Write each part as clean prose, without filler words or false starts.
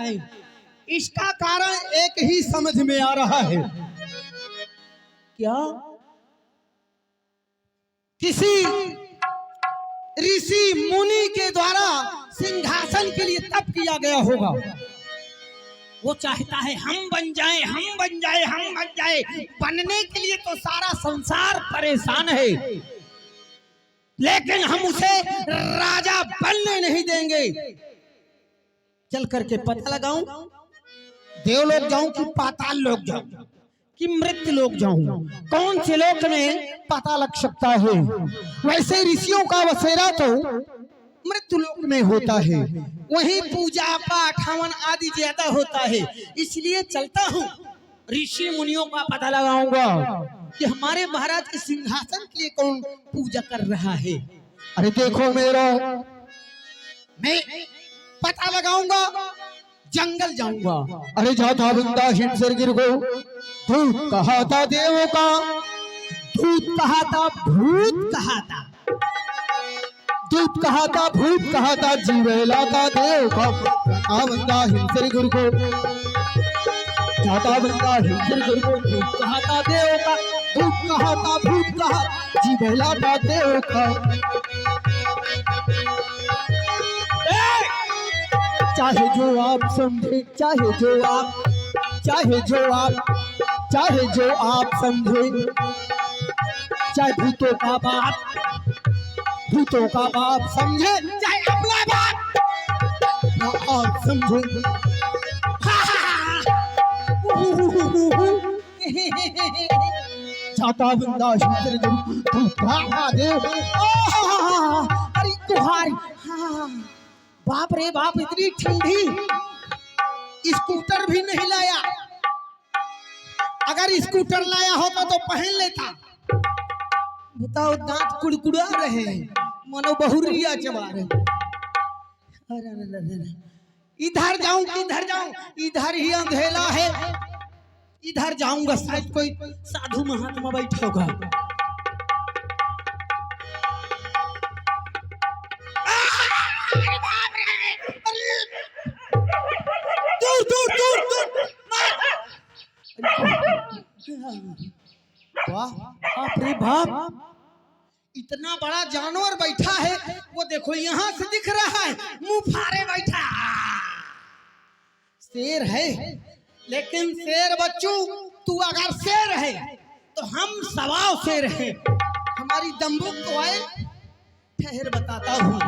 लगाएं। इसका कारण एक ही समझ में आ रहा है। क्या किसी ऋषि मुनि के द्वारा सिंहासन के लिए तप किया गया होगा। वो चाहता है हम बन जाए, हम बन जाए, हम बन जाए। बनने के लिए तो सारा संसार परेशान है, लेकिन हम उसे राजा बनने नहीं देंगे। चल करके पता लगाऊं, देवलोक जाऊं कि पाताल लोक जाऊं कि मृत्यु लोक जाऊं, कौन से लोक में पता लग सकता है। वैसे ऋषियों का बसेरा तो मृत्यु लोक में होता है, वहीं पूजा पाठ हवन आदि ज्यादा होता है। इसलिए चलता हूँ, ऋषि मुनियों का पता लगाऊंगा कि हमारे महाराज के सिंहासन के लिए कौन पूजा कर रहा है। अरे देखो मेरा, मैं पता लगाऊंगा, जंगल जाऊंगा। अरे जाता बंदा हिंसर गिर गो, धूत कहा था देवों का, धूत कहा था, भूत कहा था, दूत कहा था, भूत कहा था, जीवेला का देव का। जाता बंदा हिंसर गिर गो, जाता बंदा हिंसर गिर गो, धूत कहा था देव का, धूत कहा था, भूत कहा, जीवेला का देव का। चाहे जो आप समझे, चाहे जो आप, चाहे जो आप, चाहे जो आप समझे, चाहे भूतों का बाप, भूतों का बाप समझे, चाहे अपना बाप आप समझे। जाता बंदा हिंसर गिर गो, कहा देव। अरे तुम्हारी बाप रे बाप, इतनी ठंडी, स्कूटर भी नहीं लाया। अगर स्कूटर लाया होता तो पहन लेता। बताओ, दांत कुड़कुड़ा रहे हैं, मानो बहुरिया चबा रहे। इधर जाऊं कि इधर जाऊं, इधर ही अंधेला है, इधर जाऊंगा, शायद कोई साधु महात्मा बैठा होगा। दूर दूर दूर दूर। वाह बाप रे बाप, इतना बड़ा जानवर बैठा है। वो देखो यहाँ से दिख रहा है, मुंह फाड़े बैठा। शेर है, लेकिन शेर बच्चू, तू अगर शेर है तो हम सवाओ शेर है। हमारी दम्बुक तो आए, ठहर बताता हूँ।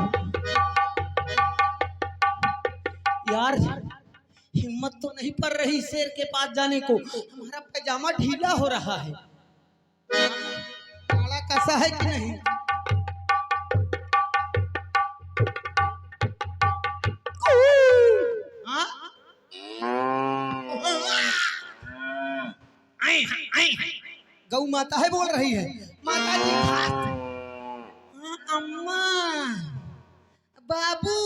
यार हिम्मत तो नहीं पड़ रही शेर के पास जाने को। हमारा पैजामा ढीला हो रहा है, काला कैसा है कि नहीं। गौ माता है, बोल रही है, माता जी अम्मा बाबू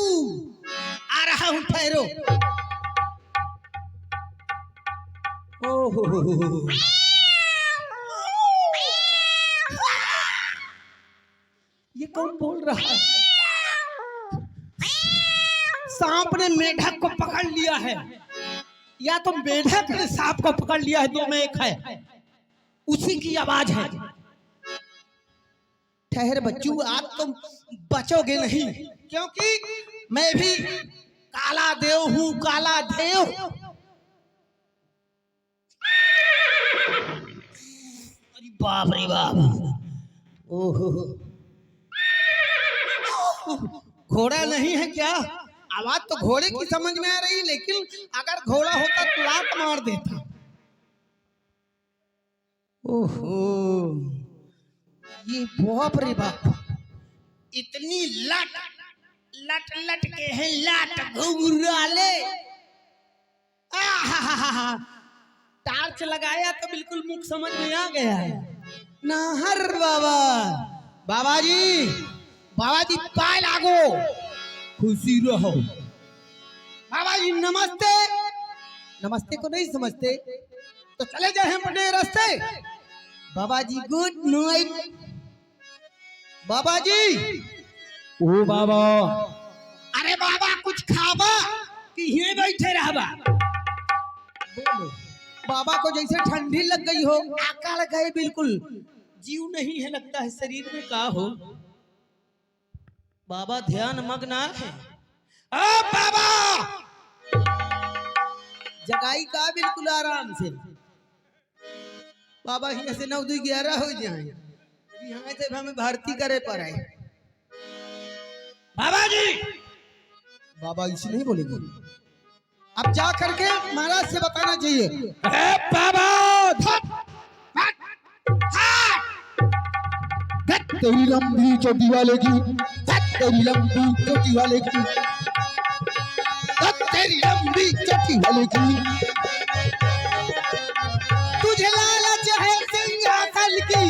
आ रहा हूँ, ठहरो। ओहो, ये कौन बोल रहा है। सांप ने मेढक को पकड़ लिया है, या तो मेढक ने सांप को पकड़ लिया है, दो में एक है, उसी की आवाज है। ठहर बच्चू, आप तो बचोगे नहीं, क्योंकि मैं भी काला देव हूँ, काला देव। अरे बाप रे बाप, ओहो, घोड़ा नहीं है क्या। आवाज तो घोड़े की समझ में आ रही, लेकिन अगर घोड़ा होता तो लात मार देता। ओहो, ये बाप रे बाप, इतनी लट लट लट के हैं, लट घुंघराले। टार्च लगाया तो बिल्कुल मुख समझ में आ गया है। नाहर बाबा, बाबा जी, बाबा जी पाए लागो, खुशी रहो। बाबा जी नमस्ते। नमस्ते को नहीं समझते तो चले जाए हम अपने रास्ते। बाबा जी गुड नाइट। बाबा जी, ओ बाबा, अरे बाबा कुछ खावा कि यहीं बैठे रहबा? बोलो। बाबा को जैसे ठंडी लग गई हो, अकड़ गए बिल्कुल, जीव नहीं है लगता है शरीर में, का हो? बाबा ध्यान मग्न है। ओ बाबा, जगाई का बिल्कुल आराम से। बाबा यहाँ से 9 2 11 हो जाए, यहाँ से हमें भर्ती करे पर है। बाबा जी, बाबा इसे नहीं बोलेंगे। अब जा करके महाराज से बताना चाहिए। बाबा तेरी लंबी चोटी वाले की, तेरी लंबी चोटी वाले की, तेरी लंबी चोटी वाले की, तुझे लालच है सिंहासन की,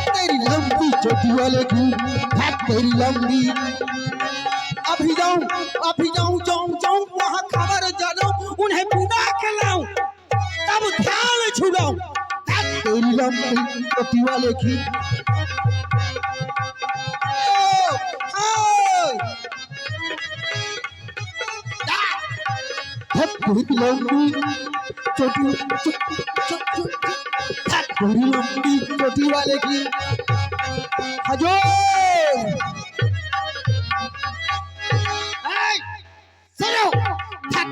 तेरी लंबी चोटी वाले की, तेरी लंबी। अभी जाऊं वहाँ खबर जाऊं, उन्हें बुला के लाऊं, तब ध्यान छुड़ाऊं तेरी लंबी चोटी वाले की। तेरी लंबी चोटी, तेरी लंबी चोटी वाले की हजूर।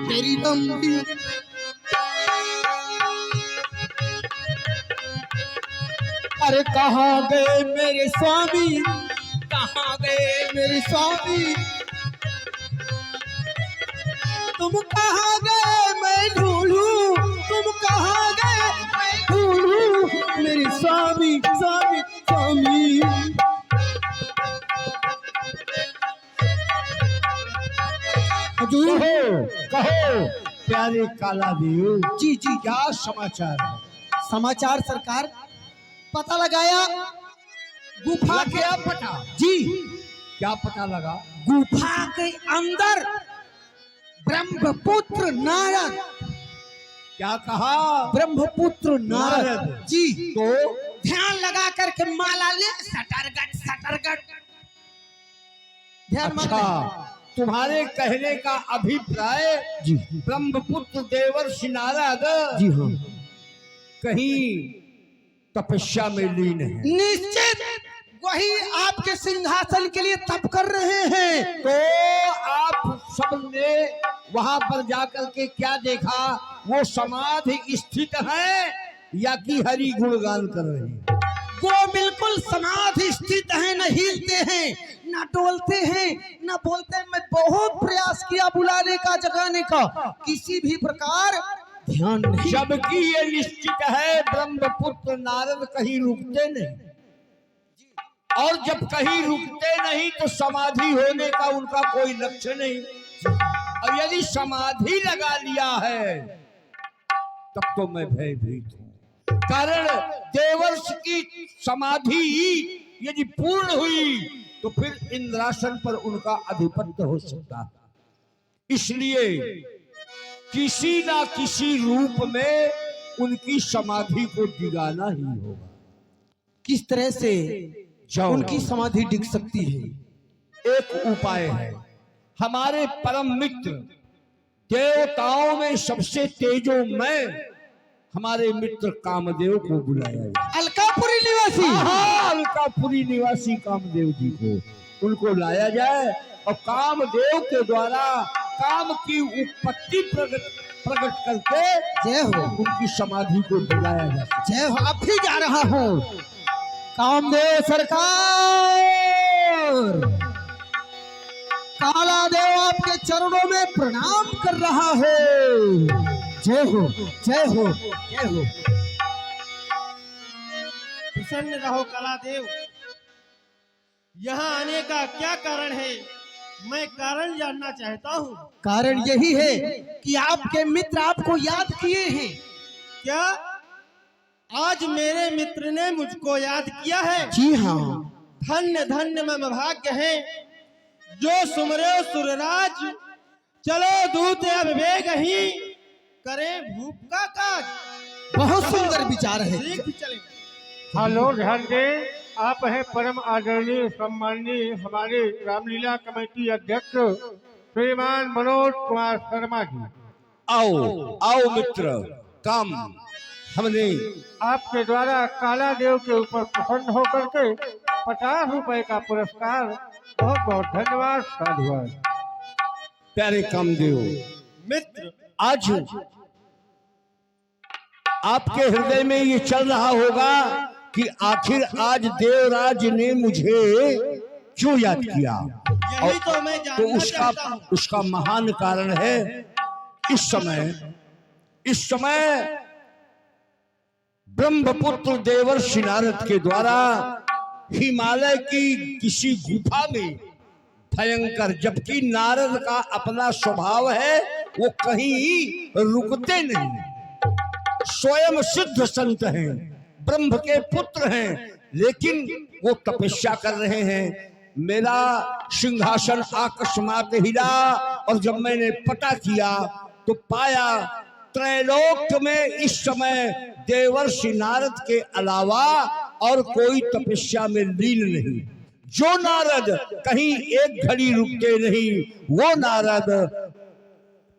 तेरी लंबी। अरे कहाँ गए मेरे स्वामी, कहाँ गए मेरे स्वामी, तुम कहाँ गए मैं ढूंढूं, तुम कहाँ गए मैं ढूंढूं मेरे स्वामी स्वामी स्वामी। कहो प्यारे काला देव। जी जी, क्या समाचार है? समाचार सरकार, पता लगाया गुफा के। क्या पता? जी, क्या पता लगा? गुफा के अंदर ब्रह्मपुत्र नारद। क्या कहा? ब्रह्मपुत्र नारद जी। तो ध्यान लगा करके माला ले, सटरगट सटरगट ध्यान। अच्छा, तुम्हारे कहने का अभिप्राय जी ब्रह्मपुत्र देवर्षि नारद जी हाँ, कहीं तपस्या में लीन है। निश्चित वही आपके सिंहासन के लिए तप कर रहे हैं। तो आप सबने वहां पर जाकर के क्या देखा? वो समाधि स्थित है या कि हरि गुणगान कर रहे हैं? वो बिल्कुल समाधि स्थित है, न हिलते हैं, न डोलते हैं, न बोलते हैं। मैं बहुत प्रयास किया बुलाने का, जगाने का, किसी भी प्रकार ध्यान नहीं। जबकि ये निश्चित है ब्रह्मपुत्र नारद कहीं रुकते नहीं, और जब कहीं रुकते नहीं तो समाधि होने का उनका कोई लक्ष्य नहीं। और यदि समाधि लगा लिया है तब तो मैं भयभीत हूं, कारण देवर्ष की समाधि यदि पूर्ण हुई तो फिर इंद्रासन पर उनका अधिपत्य हो सकता है। इसलिए किसी ना किसी रूप में उनकी समाधि को डिगाना ही होगा। किस तरह से उनकी समाधि डिग सकती है? एक उपाय है, हमारे परम मित्र देवताओं में सबसे तेजोमय हमारे मित्र कामदेव को बुलाया जाए। अलकापुरी निवासी, अलकापुरी निवासी कामदेव जी को, उनको लाया जाए और कामदेव के द्वारा काम की उत्पत्ति प्रकट करके जय हो, उनकी समाधि को बुलाया जाए। जय हो। अब भी जा रहा हूँ कामदेव सरकार, काला देव आपके चरणों में प्रणाम कर रहा है। जय हो जय हो जय हो। प्रसन्न रहो कालादेव। यहाँ आने का क्या कारण है? मैं कारण जानना चाहता हूँ। कारण यही है कि आपके मित्र आपको याद किए हैं। क्या आज मेरे मित्र ने मुझको याद किया है? जी हाँ। धन्य धन्य मम भाग्य है जो सुमरे सुरराज। चलो दूत अब वेग ही करे भूप का काज। बहुत सुंदर विचार है। चले। हेलो ध्यान दे। आप हैं परम आदरणीय सम्माननीय हमारे रामलीला कमेटी अध्यक्ष श्रीमान मनोज कुमार शर्मा जी। आओ आओ मित्र, काम हमने आपके द्वारा काला देव के ऊपर प्रसन्न होकर के 50 रुपए का पुरस्कार, बहुत बहुत धन्यवाद साधुवाद। प्यारे कामदेव मित्र, आज आपके हृदय में ये चल रहा होगा कि आखिर आज देवराज ने मुझे क्यों याद किया। यही तो मैं तो जानना चाहता हूँ। उसका महान कारण है इस समय ब्रह्मपुत्र देवर्षि नारद के द्वारा हिमालय की किसी गुफा में भयंकर, जबकि नारद का अपना स्वभाव है वो कहीं रुकते नहीं, स्वयं सिद्ध संत हैं, ब्रह्म के पुत्र हैं, लेकिन वो तपस्या कर रहे हैं। मेरा सिंहासन अकस्मात हिला और जब मैंने पता किया तो पाया त्रैलोक में इस समय देवर्षि नारद के अलावा और कोई तपस्या में लीन नहीं। जो नारद कहीं एक घड़ी रुकते नहीं, वो नारद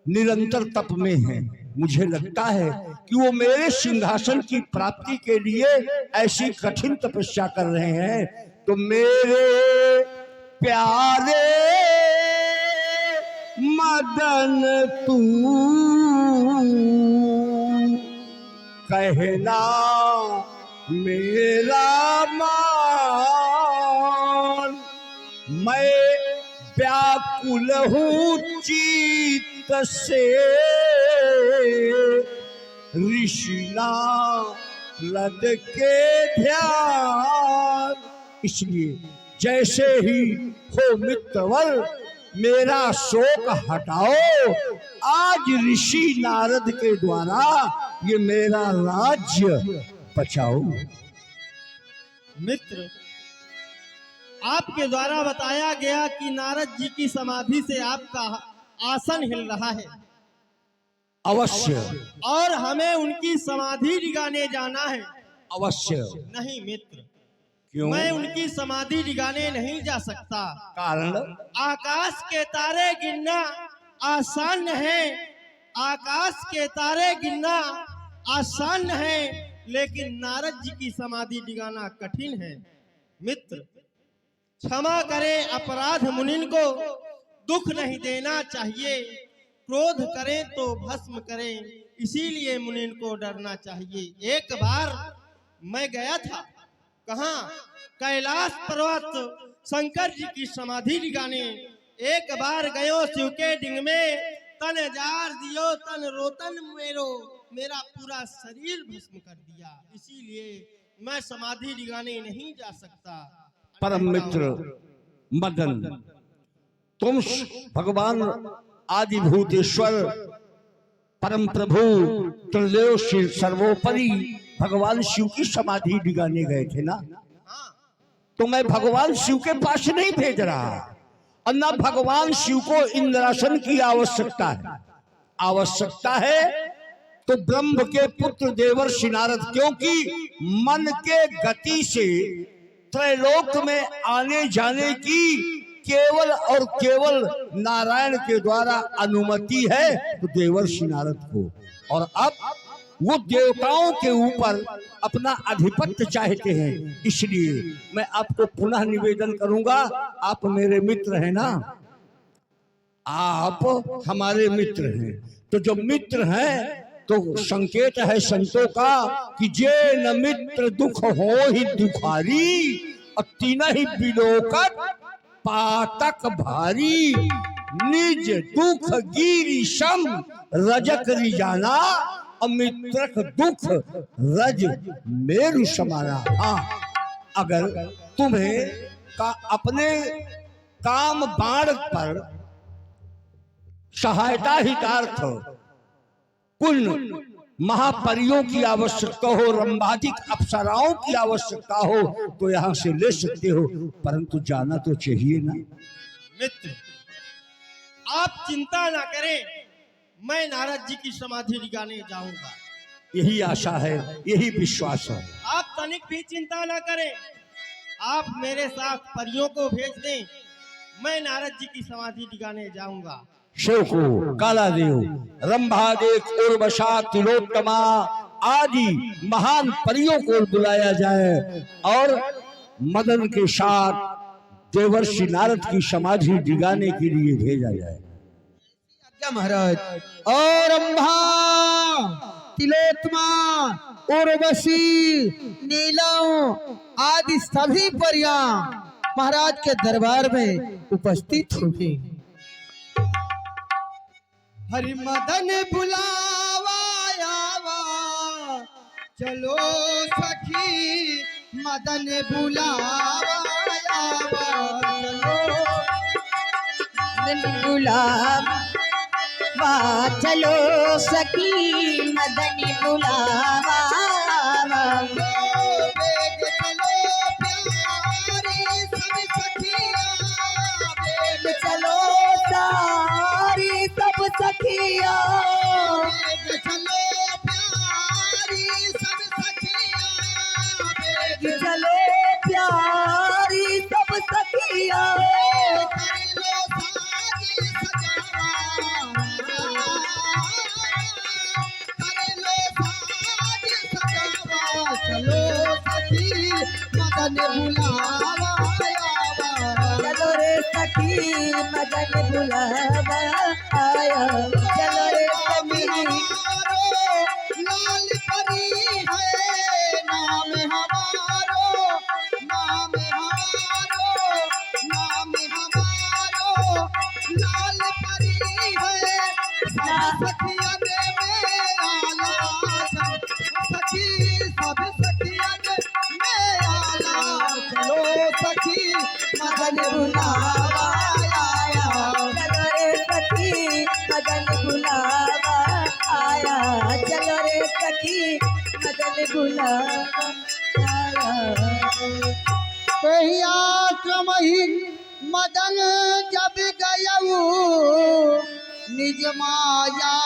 निरंतर तप में हैं। मुझे लगता है कि वो मेरे सिंहासन की प्राप्ति के लिए ऐसी कठिन तपस्या कर रहे हैं। तो मेरे प्यारे मदन तू कहना मेरा मान, मैं व्याकुल हूँ चित्त से ऋषिना लद के ध्यान। इसलिए जैसे ही हो मित्रवर मेरा शोक हटाओ, आज ऋषि नारद के द्वारा ये मेरा राज्य बचाओ। मित्र, आपके द्वारा बताया गया कि नारद जी की समाधि से आपका आसन हिल रहा है। अवश्य और हमें उनकी समाधि दिखाने जाना है। अवश्य। नहीं मित्र, क्यों? मैं उनकी समाधि दिखाने नहीं जा सकता। कारण? आकाश के तारे गिनना आसान है, आकाश के तारे गिनना आसान है, लेकिन नारद जी की समाधि दिखाना कठिन है। मित्र, क्षमा करें अपराध मुनिन को, दुख नहीं देना चाहिए, क्रोध करें तो भस्म करें, इसीलिए मुनिन को डरना चाहिए। एक बार मैं गया था, कहाँ? कैलाश पर्वत शंकर जी की समाधि दिखाने। एक बार गयो शिव के डिंग में, तन जार दियो तन रोतन मेरो, मेरा पूरा शरीर भस्म कर दिया, इसीलिए मैं समाधि दिखाने नहीं जा सकता। परम मित्र मदन, तुम भगवान आदिभूतेश्वर परम प्रभु त्रिलोकी सर्वोपरि भगवान शिव की समाधि दिखाने गए थे ना? तो मैं भगवान शिव के पास नहीं भेज रहा, और न भगवान शिव को इंद्रासन की आवश्यकता है। आवश्यकता है तो ब्रह्म के पुत्र देवर्षि नारद, क्योंकि मन के गति से त्रैलोक में आने जाने की केवल और केवल नारायण के द्वारा अनुमति है, तो देवर्षि नारद को। और अब वो देवताओं के ऊपर अपना आधिपत्य चाहते हैं, इसलिए मैं आपको पुनः निवेदन करूंगा, आप मेरे मित्र हैं ना, आप हमारे मित्र हैं, तो जो मित्र हैं तो संकेत है संतों का कि जे न मित्र दुख हो ही दुखारी, और तीन ही बिलोकत पातक भारी, निज दुख गिरी सम रजक रिजाना, अमित्रक दुख रज मेरु समाना। हाँ, अगर तुम्हें अपने काम बाण पर सहायता हितार्थ कुल महापरियों की आवश्यकता हो, रंभादिक अप्सराओं की आवश्यकता हो, तो यहाँ से ले सकते हो, परंतु जाना तो चाहिए ना। मित्र, आप चिंता ना करें, मैं नारद जी की समाधि दिखाने जाऊंगा। यही आशा है, यही विश्वास है। आप तनिक भी चिंता ना करें, आप मेरे साथ परियों को भेज दें, मैं नारद जी की समाधि दिखाने जाऊंगा। शिव को, काला देव, रंभादेव, उर्वशा, तिलोत्तमा आदि महान परियों को बुलाया जाए और मदन के साथ देवर्षि नारद की समाधि दिगाने के लिए भेजा जाए। क्या महाराज? और रंभा, तिलोत्तमा, उर्वशी, नीलम आदि सभी परियां महाराज के दरबार में उपस्थित होंगी। हरि मदन बुलावा आवा, चलो सखी मदन बुलावा आवा, चलो सखी मदन बुलावा, चलो सारी सब सखिया, चलो प्यारी सब सखिया, मदन बुलावा, चलो रे सखी मदन बुलावा आया, चलो रे सखी लाल परी है नाम हमारो, नाम हमारो, नाम हमारो, लाल परी है सखिया ने मेरा सखी, सब सखिया में आला, चलो सखी मदन बुलावा आया, चलो रे सखी मदन बुलावा आया, चलो रे सखी मदन बुलावा आया। आश्रम ही मदन जब गयऊ, निज माया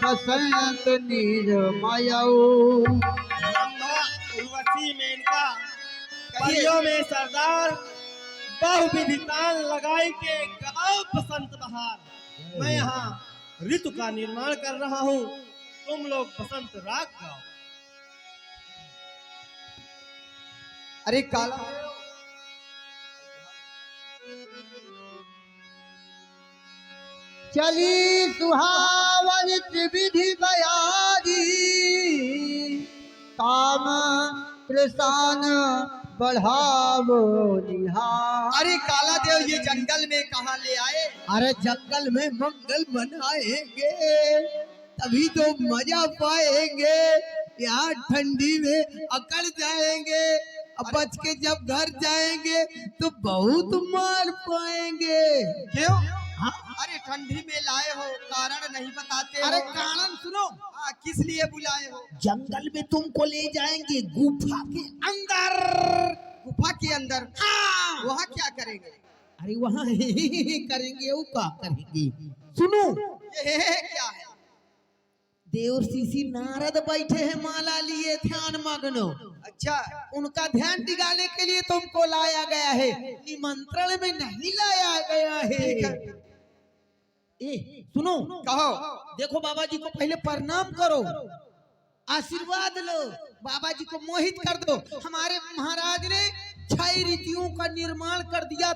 बसंत निज मायऊ। ब्रह्मा उर्वशी मेनका परियों में सरदार बहुविधि ताल लगाई के गाँव बसंत बहार। मैं यहाँ ऋतु का निर्माण कर रहा हूँ, तुम लोग बसंत राग गाओ। अरे काला चली सुहावन त्रिविधि बयारी, काम प्रसान बढ़ावो निहार। अरे काला देव ये जंगल में कहाँ ले आए? अरे जंगल में मंगल मनाएंगे तभी तो मजा पाएंगे, यहाँ ठंडी में अकड़ जाएंगे, अब बच के जब घर जाएंगे तो बहुत मार पाएंगे। क्यों? हाँ? अरे ठंडी में लाए हो, कारण नहीं बताते अरे हो। कारण सुनो, किस लिए बुलाए हो? जंगल में तुमको ले जाएंगे गुफा के अंदर। गुफा के अंदर? हाँ। वहाँ क्या करेंगे? अरे वहाँ करेंगे, वो क्या करेंगे? सुनो, ये क्या है? देवर्षि नारद बैठे हैं माला लिए ध्यान मग्न। अच्छा, उनका ध्यान दिगाने के लिए तुमको लाया गया है, निमंत्रण में नहीं लाया गया है। ए सुनो, कहो। देखो बाबा जी को पहले प्रणाम करो, आशीर्वाद लो, बाबा जी को मोहित कर दो। हमारे महाराज ने 6 ऋतुओं का निर्माण कर दिया,